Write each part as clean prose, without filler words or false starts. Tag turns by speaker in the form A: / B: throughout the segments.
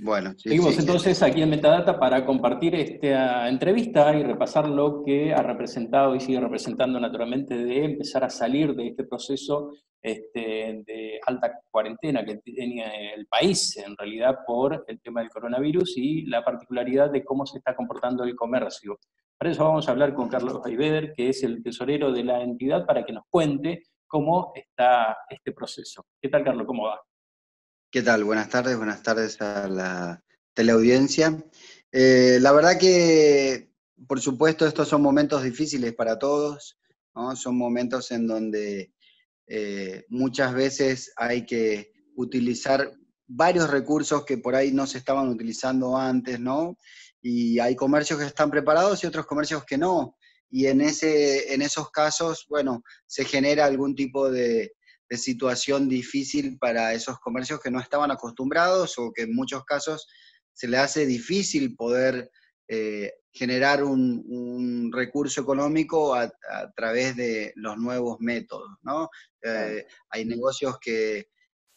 A: Bueno, sí,
B: Seguimos
A: sí, sí.
B: entonces aquí en Metadata para compartir esta entrevista y repasar lo que ha representado y sigue representando naturalmente de empezar a salir de este proceso de alta cuarentena que tenía el país en realidad por el tema del coronavirus y la particularidad de cómo se está comportando el comercio. Para eso vamos a hablar con Carlos Ayveder, que es el tesorero de la entidad, para que nos cuente cómo está este proceso. ¿Qué tal, Carlos? ¿Cómo va?
A: ¿Qué tal? Buenas tardes a la teleaudiencia. La verdad que, por supuesto, estos son momentos difíciles para todos, ¿no? Son momentos en donde muchas veces hay que utilizar varios recursos que por ahí no se estaban utilizando antes, ¿no? Y hay comercios que están preparados y otros comercios que no. Y en esos casos, bueno, se genera algún tipo de situación difícil para esos comercios que no estaban acostumbrados o que en muchos casos se le hace difícil poder generar un recurso económico a través de los nuevos métodos, ¿no? Hay negocios que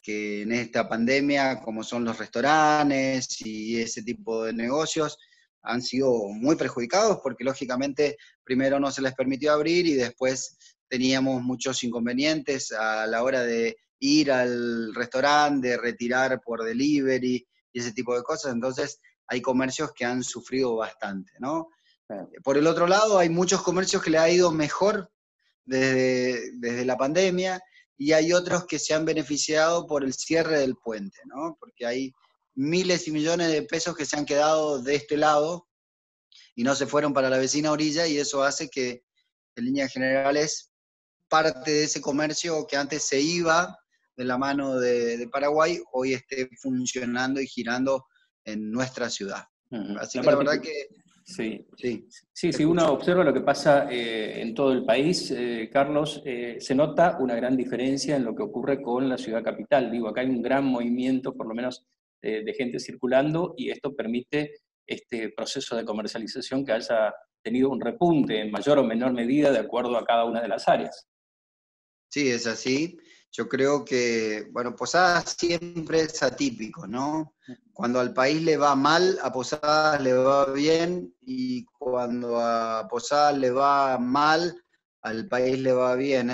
A: en esta pandemia, como son los restaurantes y ese tipo de negocios, han sido muy perjudicados porque lógicamente primero no se les permitió abrir y después teníamos muchos inconvenientes a la hora de ir al restaurante, de retirar por delivery y ese tipo de cosas. Entonces hay comercios que han sufrido bastante, ¿no? Por el otro lado, hay muchos comercios que le ha ido mejor desde la pandemia y hay otros que se han beneficiado por el cierre del puente, ¿no? Porque hay miles y millones de pesos que se han quedado de este lado y no se fueron para la vecina orilla y eso hace que, en líneas generales, parte de ese comercio que antes se iba de la mano de Paraguay, hoy esté funcionando y girando en nuestra ciudad. Así
B: La
A: que la verdad que
B: sí.
A: sí,
B: Sí,
A: te
B: si uno
A: escucho.
B: observa lo que pasa en todo el país, Carlos, se nota una gran diferencia en lo que ocurre con la ciudad capital. Digo, acá hay un gran movimiento, por lo menos, de gente circulando, y esto permite este proceso de comercialización que haya tenido un repunte en mayor o menor medida de acuerdo a cada una de las áreas.
A: Sí, es así. Yo creo que, bueno, Posadas siempre es atípico, ¿no? Cuando al país le va mal, a Posadas le va bien, y cuando a Posadas le va mal, al país le va bien.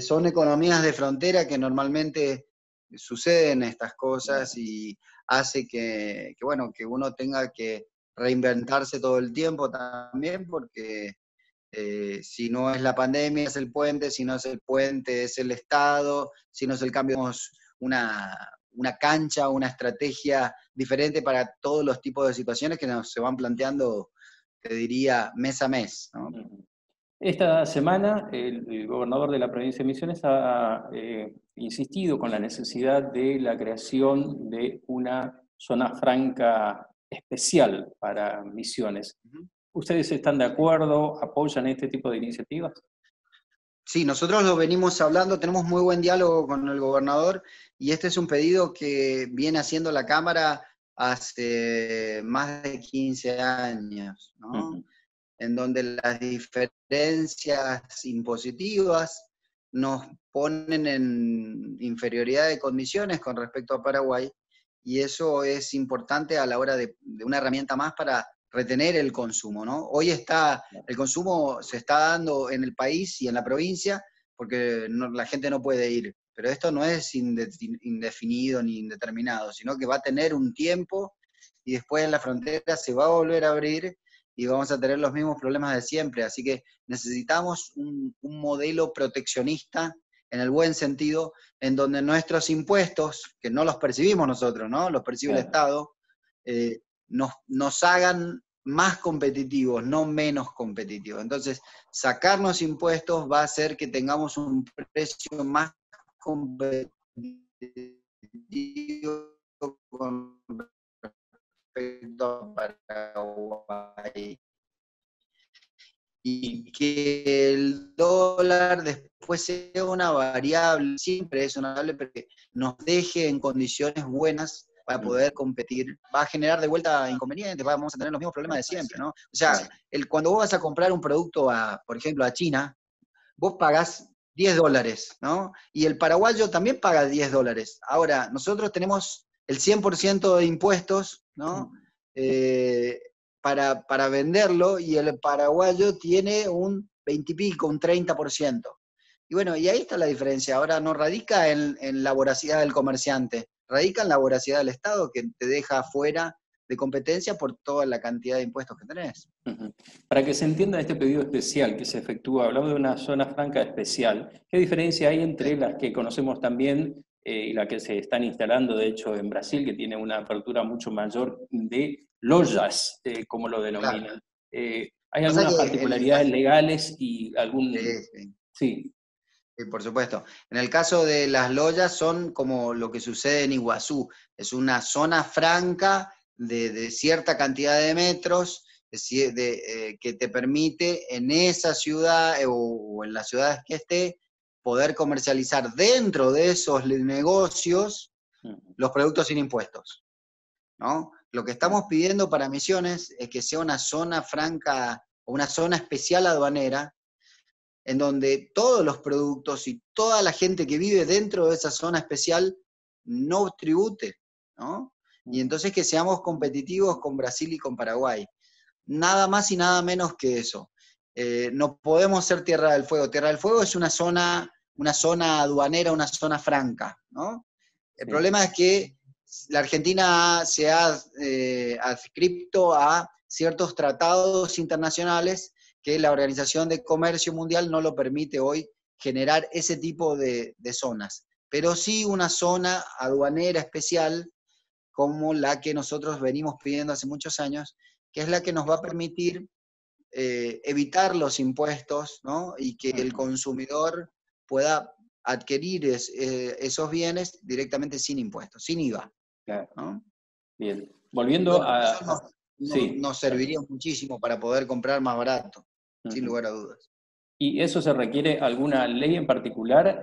A: Son economías de frontera que normalmente suceden estas cosas y hace bueno, que uno tenga que reinventarse todo el tiempo también, porque si no es la pandemia, es el puente; si no es el puente, es el Estado; si no es el cambio, es una cancha, una estrategia diferente para todos los tipos de situaciones que nos se van planteando, te diría, mes a mes, ¿no?
B: Esta semana el gobernador de la provincia de Misiones ha insistido con la necesidad de la creación de una zona franca especial para Misiones. ¿Ustedes están de acuerdo? ¿Apoyan este tipo de iniciativas?
A: Sí, nosotros lo venimos hablando, tenemos muy buen diálogo con el gobernador y este es un pedido que viene haciendo la Cámara hace más de 15 años, ¿no?
B: Uh-huh.
A: En donde las diferencias impositivas nos ponen en inferioridad de condiciones con respecto a Paraguay, y eso es importante a la hora de una herramienta más para retener el consumo, ¿no? Hoy el consumo se está dando en el país y en la provincia porque la gente no puede ir, pero esto no es indefinido ni indeterminado, sino que va a tener un tiempo y después en la frontera se va a volver a abrir y vamos a tener los mismos problemas de siempre. Así que necesitamos un modelo proteccionista en el buen sentido, en donde nuestros impuestos, que no los percibimos nosotros, ¿no? Los percibe el
B: Claro.
A: Estado, nos hagan más competitivos, no menos competitivos. Entonces, sacarnos impuestos va a hacer que tengamos un precio más competitivo con respecto a Paraguay. Y que el dólar después sea una variable, siempre es una variable, pero que nos deje en condiciones buenas para poder competir. Va a generar de vuelta inconvenientes, vamos a tener los mismos problemas de siempre, ¿no? O sea, cuando vos vas a comprar un producto, por ejemplo, a China, vos pagás $10, ¿no? Y el paraguayo también paga $10. Ahora, nosotros tenemos el 100% de impuestos, ¿no? Para venderlo, y el paraguayo tiene un 20 y pico, un 30%. Y bueno, y ahí está la diferencia. Ahora no radica en la voracidad del comerciante, radica en la voracidad del Estado, que te deja fuera de competencia por toda la cantidad de impuestos que tenés.
B: Para que se entienda este pedido especial que se efectúa, hablamos de una zona franca especial, ¿qué diferencia hay entre las que conocemos también y las que se están instalando, de hecho, en Brasil, que tiene una apertura mucho mayor de lojas, como lo
A: Claro.
B: denominan? ¿Hay
A: Pasa
B: algunas
A: que en el
B: particularidades
A: caso,
B: legales y algún...
A: sí, sí,
B: Sí,
A: sí, por supuesto. En el caso de las loyas son como lo que sucede en Iguazú, es una zona franca de cierta cantidad de metros que te permite en esa ciudad o en las ciudades que esté poder comercializar dentro de esos negocios los productos sin impuestos, ¿no? Lo que estamos pidiendo para Misiones es que sea una zona franca o una zona especial aduanera en donde todos los productos y toda la gente que vive dentro de esa zona especial no tribute, ¿no? Y entonces que seamos competitivos con Brasil y con Paraguay. Nada más y nada menos que eso. No podemos ser Tierra del Fuego. Tierra del Fuego es una zona aduanera, una zona franca, ¿no? El
B: sí.
A: problema es que la Argentina se ha adscrito a ciertos tratados internacionales que la Organización de Comercio Mundial no lo permite hoy generar ese tipo de zonas, pero sí una zona aduanera especial como la que nosotros venimos pidiendo hace muchos años, que es la que nos va a permitir evitar los impuestos, ¿no? Y que el consumidor pueda adquirir esos bienes directamente sin impuestos, sin IVA,
B: Claro.
A: ¿no?
B: Bien. Volviendo
A: Bueno,
B: a...
A: eso
B: Sí.
A: nos serviría muchísimo para poder comprar más barato, sin lugar a dudas.
B: ¿Y eso se requiere alguna ley en particular,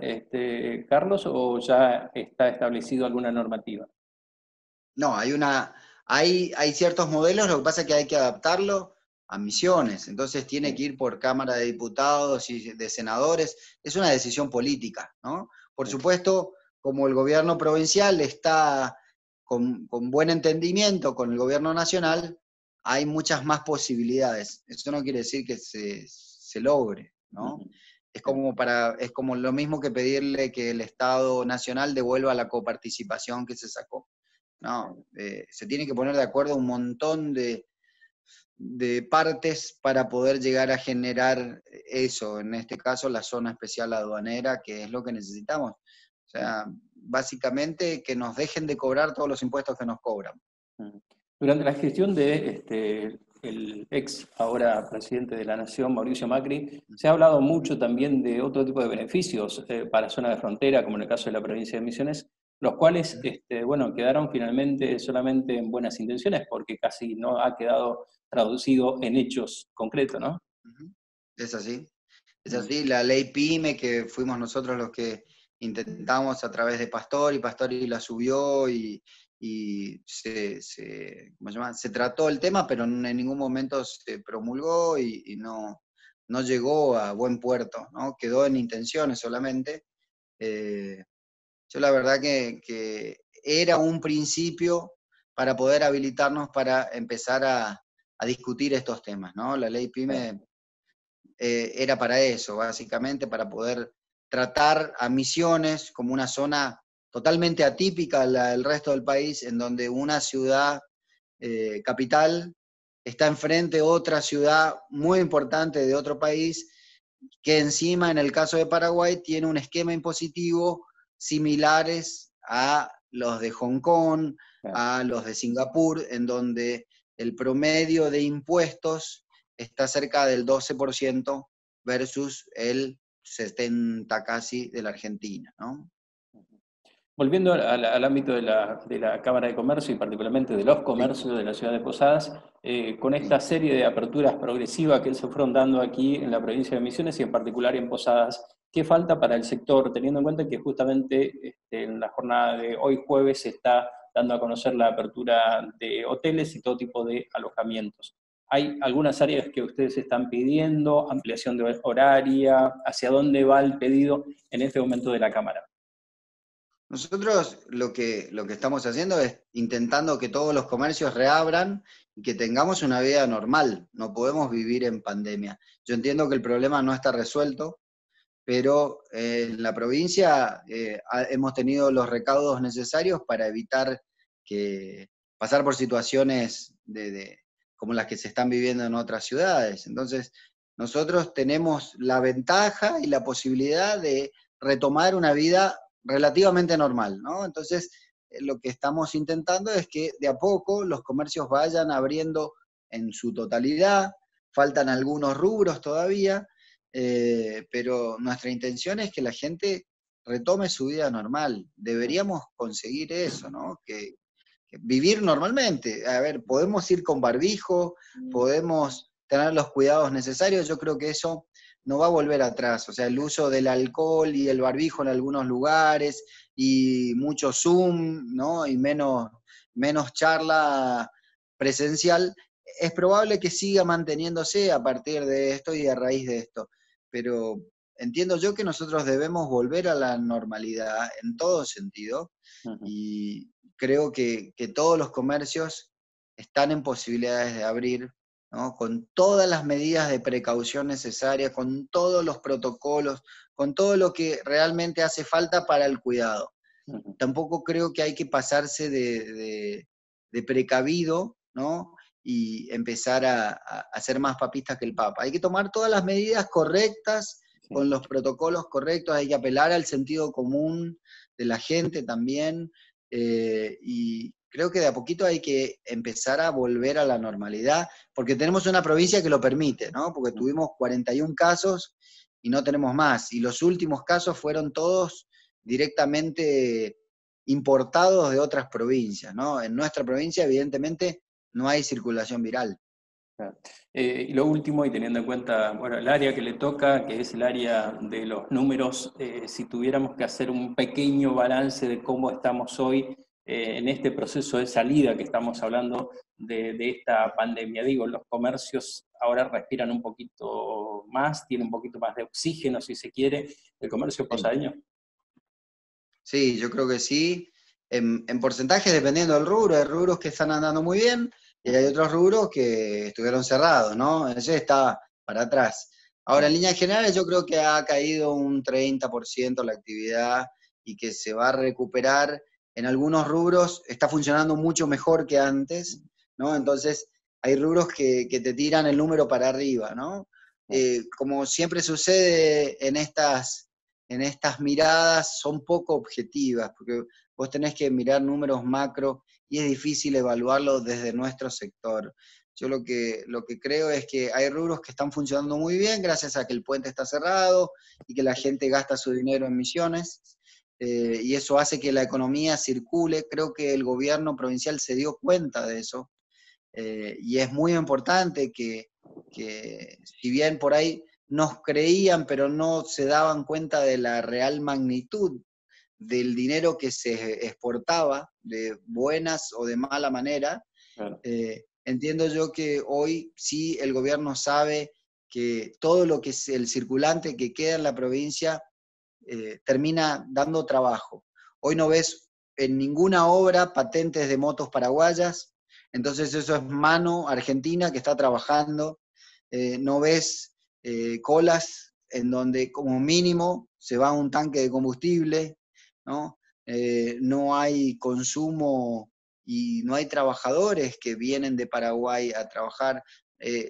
B: Carlos, o ya está establecido alguna normativa?
A: No, hay ciertos modelos, lo que pasa es que hay que adaptarlo a Misiones, entonces tiene que
B: Sí,
A: ir por Cámara de Diputados y de Senadores, es una decisión política, ¿no? Por
B: sí.
A: supuesto, como el gobierno provincial está con buen entendimiento con el gobierno nacional, hay muchas más posibilidades. Eso no quiere decir que se logre, ¿no?
B: Ujú.
A: Es como lo mismo que pedirle que el Estado Nacional devuelva la coparticipación que se sacó. No, se tiene que poner de acuerdo un montón de partes para poder llegar a generar eso, en este caso la zona especial aduanera, que es lo que necesitamos. O sea, básicamente que nos dejen de cobrar todos los impuestos que nos cobran.
B: Ujú. Durante la gestión de el ex, ahora presidente de la Nación, Mauricio Macri, se ha hablado mucho también de otro tipo de beneficios para zona de frontera, como en el caso de la provincia de Misiones, los cuales, bueno, quedaron finalmente solamente en buenas intenciones, porque casi no ha quedado traducido en hechos concretos, ¿no?
A: Ujú. Es así. Es
B: Mm,
A: así, la ley PYME, que fuimos nosotros los que intentamos a través de Pastori la subió y ¿cómo se llama? Se trató el tema, pero en ningún momento se promulgó y no llegó a buen puerto, ¿no? Quedó en intenciones solamente. Eh, yo la verdad que era un principio para poder habilitarnos para empezar a discutir estos temas, ¿no? La ley
B: claro.
A: PYME era para eso, básicamente, para poder tratar a Misiones como una zona totalmente atípica del resto del país, en donde una ciudad capital está enfrente de otra ciudad muy importante de otro país, que encima, en el caso de Paraguay, tiene un esquema impositivo similares a los de Hong Kong,
B: Claro.
A: a los de Singapur, en donde el promedio de impuestos está cerca del 12% versus el 70% casi de la Argentina, ¿no?
B: Volviendo al ámbito de la Cámara de Comercio y particularmente de los
A: Sí,
B: comercios de la ciudad de Posadas, con esta
A: sí.
B: serie de aperturas progresivas que se fueron dando aquí en la provincia de Misiones y en particular en Posadas, ¿qué falta para el sector, teniendo en cuenta que justamente en la jornada de hoy jueves se está dando a conocer la apertura de hoteles y todo tipo de alojamientos? ¿Hay algunas áreas que ustedes están pidiendo, ampliación de horaria? ¿Hacia dónde va el pedido en este momento de la Cámara?
A: Nosotros lo que estamos haciendo es intentando que todos los comercios reabran y que tengamos una vida normal. No podemos vivir en pandemia. Yo entiendo que el problema no está resuelto, pero en la provincia hemos tenido los recaudos necesarios para evitar que pasar por situaciones como las que se están viviendo en otras ciudades. Entonces, nosotros tenemos la ventaja y la posibilidad de retomar una vida relativamente normal, ¿no? Entonces, lo que estamos intentando es que de a poco los comercios vayan abriendo en su totalidad, faltan algunos rubros todavía, pero nuestra intención es que la gente retome su vida normal. Deberíamos conseguir eso, ¿no? Que vivir normalmente. A ver, podemos ir con barbijo, podemos tener los cuidados necesarios, yo creo que eso no va a volver atrás. O sea, el uso del alcohol y el barbijo en algunos lugares y mucho Zoom, ¿no? Y menos charla presencial, es probable que siga manteniéndose a partir de esto y a raíz de esto. Pero entiendo yo que nosotros debemos volver a la normalidad en todo sentido
B: Ujú.
A: y creo que todos los comercios están en posibilidades de abrir, ¿no? Con todas las medidas de precaución necesarias, con todos los protocolos, con todo lo que realmente hace falta para el cuidado.
B: Ujú.
A: Tampoco creo que hay que pasarse de precavido, ¿no? Y empezar a ser más papista que el Papa. Hay que tomar todas las medidas correctas,
B: Sí.
A: con los protocolos correctos, hay que apelar al sentido común de la gente también, y creo que de a poquito hay que empezar a volver a la normalidad, porque tenemos una provincia que lo permite, ¿no? Porque
B: Ujú.
A: tuvimos 41 casos y no tenemos más, y los últimos casos fueron todos directamente importados de otras provincias, ¿no? En nuestra provincia, evidentemente, no hay circulación viral.
B: Claro. Y lo último, y teniendo en cuenta, bueno, el área que le toca, que es el área de los números, si tuviéramos que hacer un pequeño balance de cómo estamos hoy en este proceso de salida que estamos hablando de esta pandemia, digo, los comercios ahora respiran un poquito más, tienen un poquito más de oxígeno, si se quiere, el comercio
A: Sí.
B: posadeño.
A: Sí, yo creo que sí. En porcentajes, dependiendo del rubro, hay rubros que están andando muy bien y hay otros rubros que estuvieron cerrados, ¿no? Ese está para atrás. Ahora, en líneas generales, yo creo que ha caído un 30% la actividad y que se va a recuperar. En algunos rubros está funcionando mucho mejor que antes, ¿no? Entonces, hay rubros que te tiran el número para arriba, ¿no? Como siempre sucede en estas miradas son poco objetivas, porque vos tenés que mirar números macro y es difícil evaluarlo desde nuestro sector. Yo lo que creo es que hay rubros que están funcionando muy bien gracias a que el puente está cerrado y que la gente gasta su dinero en misiones, y eso hace que la economía circule. Creo que el gobierno provincial se dio cuenta de eso, y es muy importante que si bien por ahí nos creían, pero no se daban cuenta de la real magnitud del dinero que se exportaba, de buenas o de mala manera,
B: Claro.
A: entiendo yo que hoy sí el gobierno sabe que todo lo que es el circulante que queda en la provincia termina dando trabajo. Hoy no ves en ninguna obra patentes de motos paraguayas, entonces eso es mano argentina que está trabajando. No ves colas en donde como mínimo se va un tanque de combustible, ¿no? No hay consumo y no hay trabajadores que vienen de Paraguay a trabajar.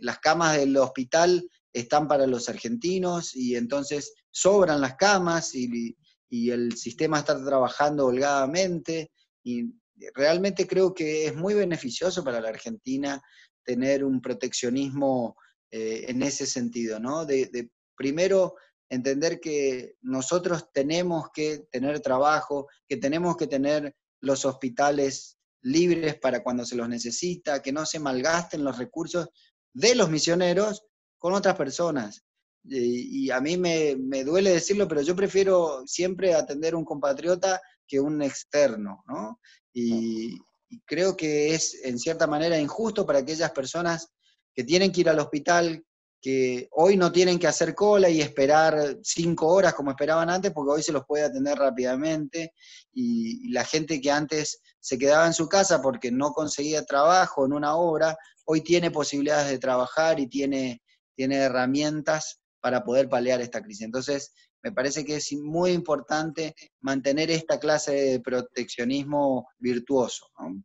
A: Las camas del hospital están para los argentinos y entonces sobran las camas y el sistema está trabajando holgadamente y realmente creo que es muy beneficioso para la Argentina tener un proteccionismo en ese sentido, ¿no? De primero entender que nosotros tenemos que tener trabajo, que tenemos que tener los hospitales libres para cuando se los necesita, que no se malgasten los recursos de los misioneros con otras personas. Y a mí me duele decirlo, pero yo prefiero siempre atender a un compatriota que un externo, ¿no? Y creo que es en cierta manera injusto para aquellas personas que tienen que ir al hospital, que hoy no tienen que hacer cola y esperar 5 horas como esperaban antes, porque hoy se los puede atender rápidamente, y la gente que antes se quedaba en su casa porque no conseguía trabajo en una obra, hoy tiene posibilidades de trabajar y tiene herramientas para poder paliar esta crisis. Entonces, me parece que es muy importante mantener esta clase de proteccionismo virtuoso, ¿no?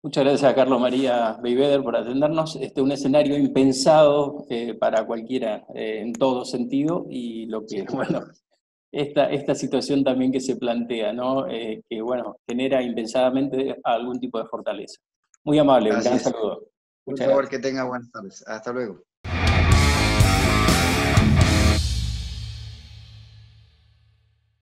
B: Muchas gracias a Carlos María Beiveder por atendernos. Un escenario impensado para cualquiera en todo sentido, y lo
A: Sí,
B: que,
A: es
B: bueno,
A: verdad.
B: esta situación también que se plantea, ¿no? Que, bueno, genera impensadamente algún tipo de fortaleza. Muy amable, un
A: Así
B: gran
A: es.
B: saludo.
A: Por
B: Muchas
A: favor,
B: gracias.
A: que tenga buenas tardes. Hasta luego.